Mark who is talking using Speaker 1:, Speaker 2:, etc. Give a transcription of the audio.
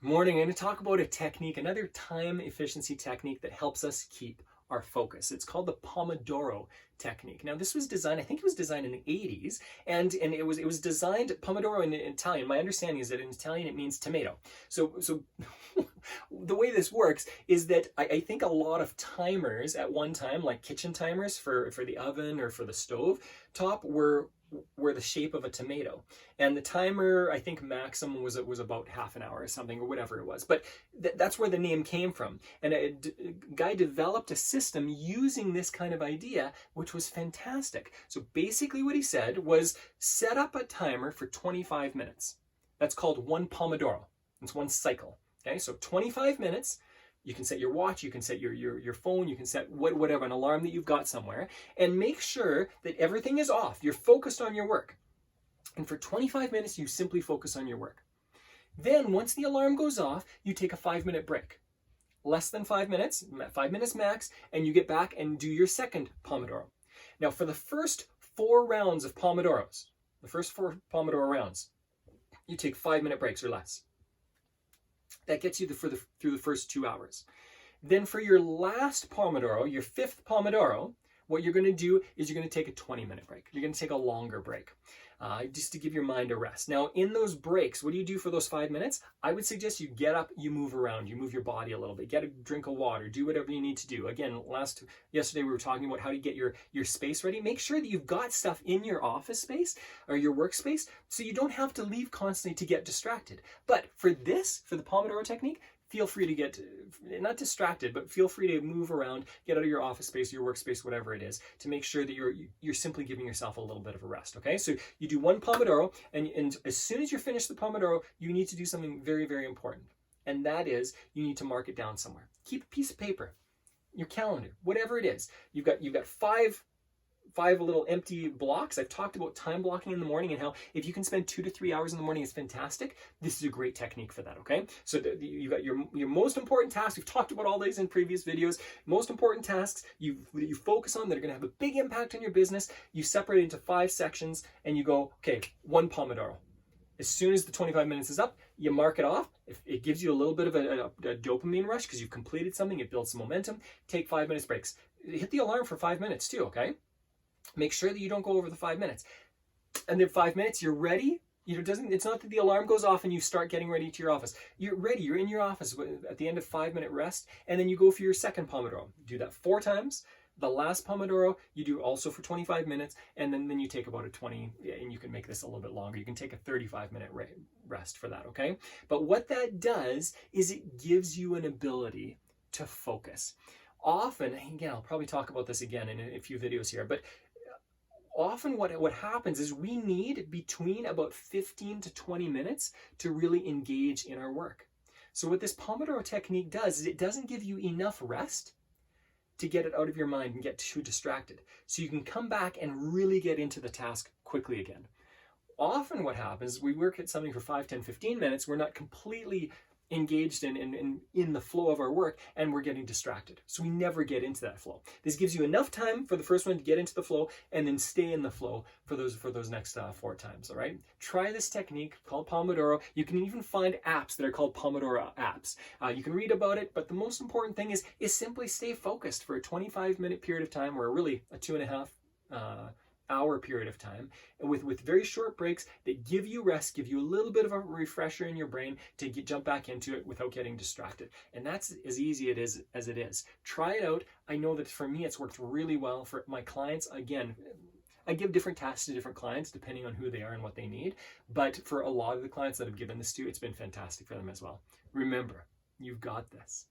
Speaker 1: Morning. I'm going to talk about a technique, another time efficiency technique that helps us keep our focus. It's called the Pomodoro Technique. Now, this was designed, I think it was designed in the 80s, and it was designed, Pomodoro in Italian. My understanding is that in Italian it means tomato. So the way this works is that I think a lot of timers at one time, like kitchen timers for the oven or for the stove top, were the shape of a tomato, and the timer, I think maximum was about half an hour or something, or whatever it was, but that's where the name came from. And a guy developed a system using this kind of idea, which was fantastic. So basically what he said was, set up a timer for 25 minutes. That's called one Pomodoro. It's one cycle. Okay, so 25 minutes. You can set your watch, you can set your phone, you can set whatever, an alarm that you've got somewhere, and make sure that everything is off. You're focused on your work. And for 25 minutes, you simply focus on your work. Then once the alarm goes off, you take a 5-minute break. Less than 5 minutes, 5 minutes max, and you get back and do your second Pomodoro. Now for the first 4 rounds of Pomodoros, the first 4 Pomodoro rounds, you take 5-minute breaks or less. That gets you through the first 2 hours. Then for your last Pomodoro, your 5th Pomodoro, what you're going to do is you're going to take a 20-minute break. You're going to take a longer break, just to give your mind a rest. Now, in those breaks, what do you do for those 5 minutes? I would suggest you get up, you move around, you move your body a little bit, get a drink of water, do whatever you need to do. Again, yesterday we were talking about how to get your space ready. Make sure that you've got stuff in your office space or your workspace so you don't have to leave constantly to get distracted. But for the Pomodoro technique, feel free to get, not distracted, but feel free to move around, get out of your office space, your workspace, whatever it is, to make sure that you're simply giving yourself a little bit of a rest, okay? So you do one Pomodoro, and as soon as you finish the Pomodoro, you need to do something very, very important. And that is, you need to mark it down somewhere. Keep a piece of paper, your calendar, whatever it is. You've got five little empty blocks. I've talked about time blocking in the morning and how if you can spend 2 to 3 hours in the morning, it's fantastic. This is a great technique for that, okay? So you've got your most important tasks. We've talked about all these in previous videos. Most important tasks you focus on that are going to have a big impact on your business. You separate it into 5 sections and you go, okay, one Pomodoro. As soon as the 25 minutes is up, you mark it off. It gives you a little bit of a dopamine rush because you've completed something. It builds some momentum. Take 5 minutes breaks. Hit the alarm for 5 minutes too, okay? Make sure that you don't go over the 5 minutes. And then 5 minutes, you're ready. It's not that the alarm goes off and you start getting ready to your office. You're ready. You're in your office at the end of 5-minute rest, and then you go for your second Pomodoro. Do that 4 times. The last Pomodoro, you do also for 25 minutes, and then you take about a 20, and you can make this a little bit longer. You can take a 35-minute rest for that, okay? But what that does is it gives you an ability to focus. Often, again, I'll probably talk about this again in a few videos here, but often what happens is we need between about 15 to 20 minutes to really engage in our work. So what this Pomodoro technique does is it doesn't give you enough rest to get it out of your mind and get too distracted. So you can come back and really get into the task quickly again. Often what happens is we work at something for 5, 10, 15 minutes. We're not completely engaged in the flow of our work, and we're getting distracted. So we never get into that flow. This gives you enough time for the first one to get into the flow and then stay in the flow for those next 4 times, all right? Try this technique called Pomodoro. You can even find apps that are called Pomodoro apps. You can read about it, but the most important thing is simply stay focused for a 25-minute period of time, or really a 2.5 hour period of time, with very short breaks that give you rest, give you a little bit of a refresher in your brain to jump back into it without getting distracted. And that's as easy as it is. Try it out. I know that for me, it's worked really well for my clients. Again, I give different tasks to different clients depending on who they are and what they need. But for a lot of the clients that I've given this to, it's been fantastic for them as well. Remember, you've got this.